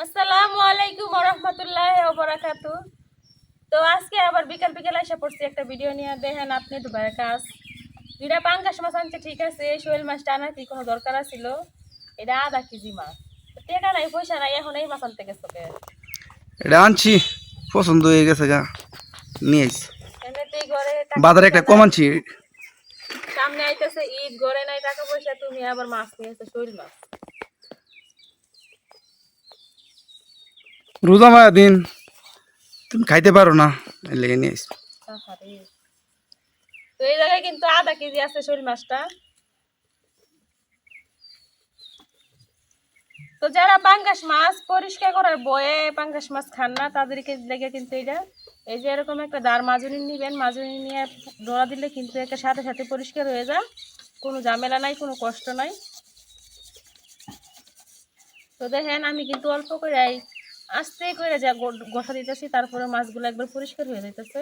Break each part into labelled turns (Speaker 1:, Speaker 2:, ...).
Speaker 1: আসসালামু আলাইকুম ওয়া রাহমাতুল্লাহি ওয়া বারাকাতুহু। তো আজকে আবার বিকাল বিকাল এসে পড়ছি একটা ভিডিও নিয়ে। দেখেন আপনি দুবাইয়ের কাজ দুইটা পাঙ্গাস মাছ আনছে, ঠিক আছে। শোল মাছটা আনার কি কোনো দরকার ছিল? এটা আধা কেজি মাছ। তো টাকা নাই পয়সা নাই, এখন এই মাছ আনতে গেছো কে?
Speaker 2: এটা আনছি, পছন্দ হয়ে গেছে গা, নিয়ে আইছি।
Speaker 1: এমনিতেই ঘরে টাকা
Speaker 2: বাজারে
Speaker 1: পয়সা
Speaker 2: একটা কম
Speaker 1: নাই,
Speaker 2: আনছি।
Speaker 1: সামনে আইতেছে ঈদ, ঘরে নাই টাকা পয়সা, তুমি আবার মাছ নিয়েছো, শোল মাছ।
Speaker 2: রোজা মায়া দিন, তুমি খাইতে পারো না, এর লেগে নিয়ে আইছি।
Speaker 1: আহারে। তো এই জায়গায় কিন্তু আধা কেজি আছে শোল মাছটা। তো যারা পাঙ্গাস মাছ পরিষ্কার করার বয়ে পাঙ্গাস মাছ খান না, তাদেরকে লেগে কিন্তু এটা এই যে এরকম একটা দাঁড় মাজুনি নিবেন, মাজুনি নিয়ে ডোরা দিলে কিন্তু একটা সাথে সাথে পরিষ্কার হয়ে যায়, কোনো ঝামেলা নাই, কোনো কষ্ট নাই। তো দেখেন আমি কিন্তু অল্প করে আস্তে করে যা ঘষা দিতেছি, তারপরে মাছগুলো একবার পরিষ্কার হয়ে যাইতেছে।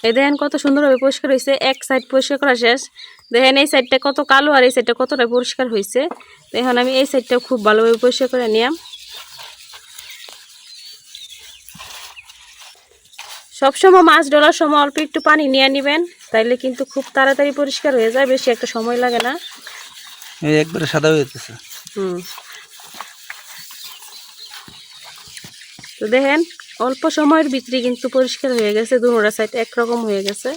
Speaker 1: এই দেখেন কত সুন্দরভাবে পরিষ্কার হয়েছে, এক সাইড পরিষ্কার করা শেষ। দেখেন এই সাইডটা কত কালো আর এই সাইডটা কতটা পরিষ্কার হয়েছে। এখন আমি এই সাইডটাও খুব ভালোভাবে পরিষ্কার করে নিলাম। সবসময় মাছ ধরার সময় অল্প একটু পানি নিয়ে নেবেন, তাইলে কিন্তু খুব তাড়াতাড়ি পরিষ্কার হয়ে যায়, বেশি একটা সময় লাগে না।
Speaker 2: এই একবারে সাদা হয়ে যেতেছে।
Speaker 1: তো দেখেন অল্প সময়ের ভিতরে কিন্তু পরিষ্কার হয়ে গেছে, দুনোটা সাইড একরকম হয়ে গেছে।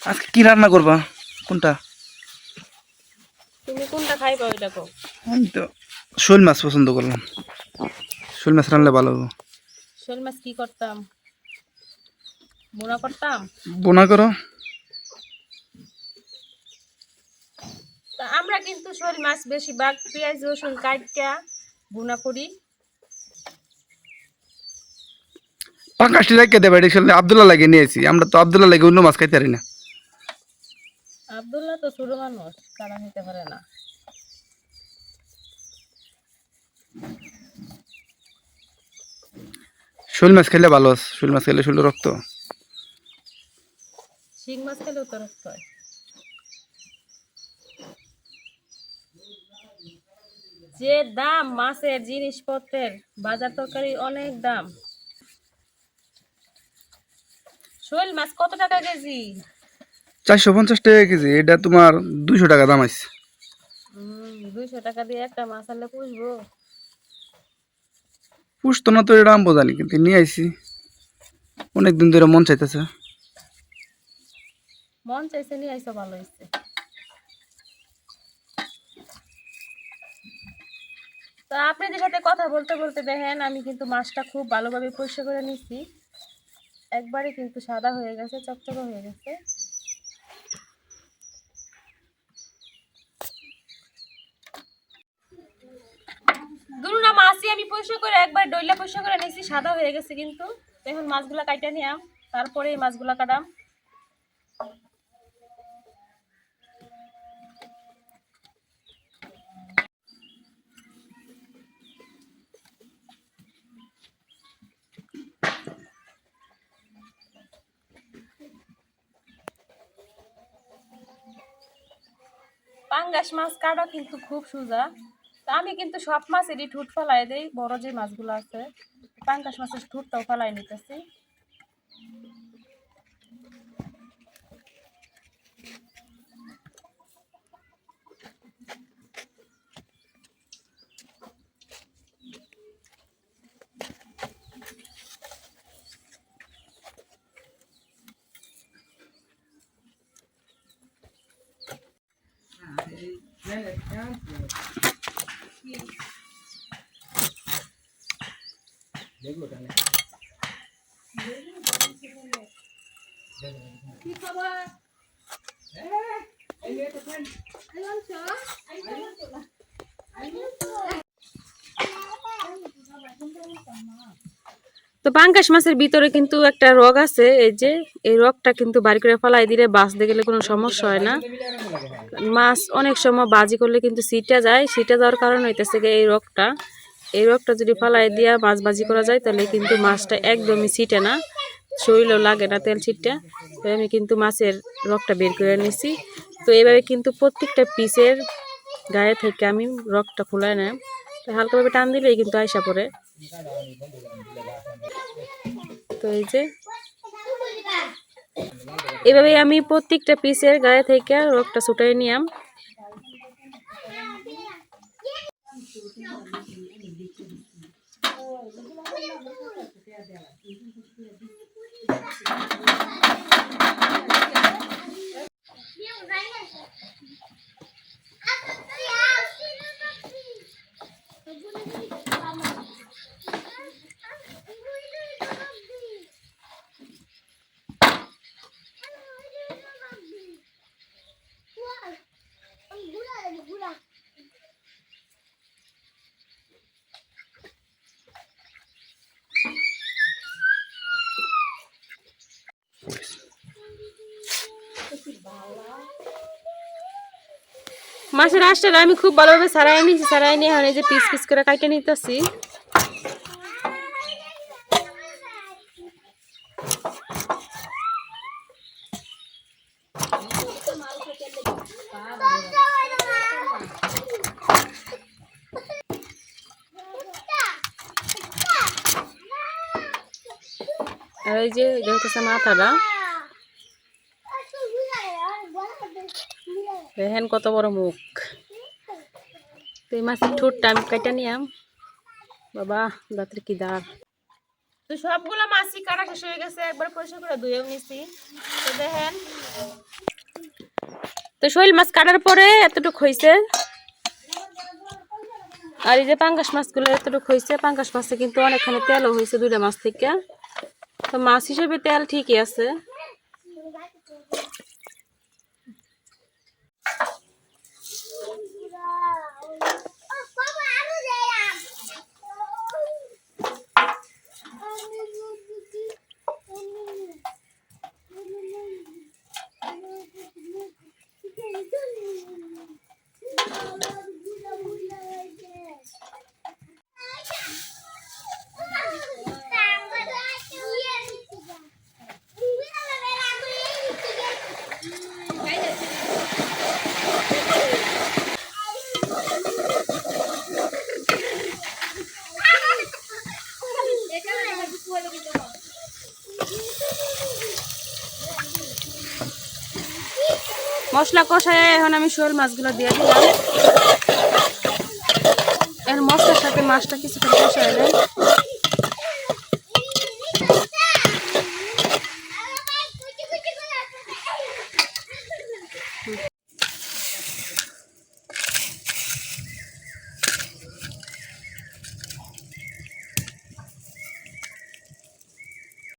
Speaker 2: আজকে কি রান্না করবা? কোনটা?
Speaker 1: তুমি কোনটা খাইবা ওইটা কও।
Speaker 2: আমি তো শোল মাছ পছন্দ করলাম, শোল মাছ রান্নালে ভালো হবে।
Speaker 1: শোল মাছ কি করতাম? বোনা করতাম।
Speaker 2: বোনা করো।
Speaker 1: তা আমরা কিন্তু শোল মাছ বেশিরভাগ পেঁয়াজ রসুন কাটটা বোনা করি।
Speaker 2: পাঙ্গাসটি রেখে দেবে, এটা আসলে আব্দুল্লাহ লাগে নিয়েছি। আমরা তো আব্দুল্লাহ লাগে অন্য মাছ খাইতে পারি না।
Speaker 1: আব্দুল্লাহ তো ছোট মানুষ, তারা নিতে পারে না।
Speaker 2: শোল মাছ খেলে ভালো আছে, শোল মাছ খেলে শোল রক্ত।
Speaker 1: শিং মাছ খেলেও তো রক্ত হয়। যে দাম মাছের জিনিসপত্রের, বাজার তরকারি অনেক দাম। শোল মাছ কত টাকা কেজি?
Speaker 2: 450 টাকা কেজি। এটা তোমার 200 টাকা দাম আছে।
Speaker 1: 200 টাকা দিয়ে একটা মাছ আনলে পুষবো?
Speaker 2: পুষতো না তো, এটা আমি বোঝানি, কিন্তু নিয়ে আইছি। অনেকদিন ধরে মন চাইতেছে।
Speaker 1: মন চাইছে নিয়ে আইসো, ভালো হয়েছে। তো আপনাদের সাথে কথা বলতে বলতে দেখেন আমি কিন্তু মাছটা খুব ভালোভাবে পরিষ্কার করে নিচ্ছি, একবারে কিন্তু সাদা হয়ে গেছে, চকচকে হয়ে গেছে। দুটা মাছই আমি পরিষ্কার করে একবার ডইলা পরিষ্কার করে নিয়েছি, সাদা হয়ে গেছে কিন্তু। এখন মাছগুলা কাইটা নিলাম, তারপরে এই মাছগুলা কাটাম। পাঙ্গাস মাছ কাটা কিন্তু খুব সোজা। তা আমি কিন্তু সব মাছেরই ঠুট ফেলাই দিই, বড় যে মাছগুলো আছে। পাঙ্গাস মাছের ঠুটটাও ফেলাই নিতেছি। কি খবর? তো পাঙ্গাস মাছের ভিতরে কিন্তু একটা রগ আছে, এই যে এই রগটা কিন্তু বাড়ি করে ফেলাই দিলে বাঁচতে গেলে কোনো সমস্যা হয় না। মাছ অনেক সময় বাজি করলে কিন্তু সিটা যায়, সিটা যাওয়ার কারণ হইতেছে এই রগটা। এই রগটা যদি ফেলাই দিয়া মাছ বাজি করা যায় তাহলে কিন্তু মাছটা একদমই সিটে না। শরীরেও লাগে না তেল ছিটটা। তো আমি কিন্তু মাছের রগটা বের করে নিছি। তো এইভাবে কিন্তু প্রত্যেকটা পিসের গায়ে থেকে আমি রগটা খুলে নেয়, তো হালকাভাবে টান দিলেই কিন্তু আয়সা পড়ে। তো এই যে এভাবে আমি প্রত্যেকটা পিসের গায়ে থেকে রগটা ছুটাই নিলাম। মাছের আঁশটা আমি খুব ভালোভাবে ছাড়াই নিয়েছি, ছাড়াই নিয়ে এখন এই যে পিস পিস করে কাটে নিতেছি। আর এই যে এটা হচ্ছে মাথাটা, দেখেন কত বড় মুখ। তো এই মাছের ঠোঁটটা আমি কাটা নিলাম। বাবা দাঁতের কি দাঁত। তো সবগুলো মাছই কাটা শেষ হয়ে গেছে, একবার পরিষ্কার করে ধুয়েও নিছি। তো দেখেন, তো শৈল মাছ কাটার পরে এতটুকু হয়েছে। আর এই যে পাঙ্গাস মাছগুলো এতটুকু হয়েছে। পাঙ্গাস মাছে কিন্তু অনেকখানি তেলও হয়েছে দুইটা মাছ থেকে। তো মাছ হিসেবে তেল ঠিকই আছে। মশলা কষায় এখন আমি শোল মাছগুলো দিয়ে দিলাম। এর মশলার সাথে মাছটা কিছুটা কষায় নেই।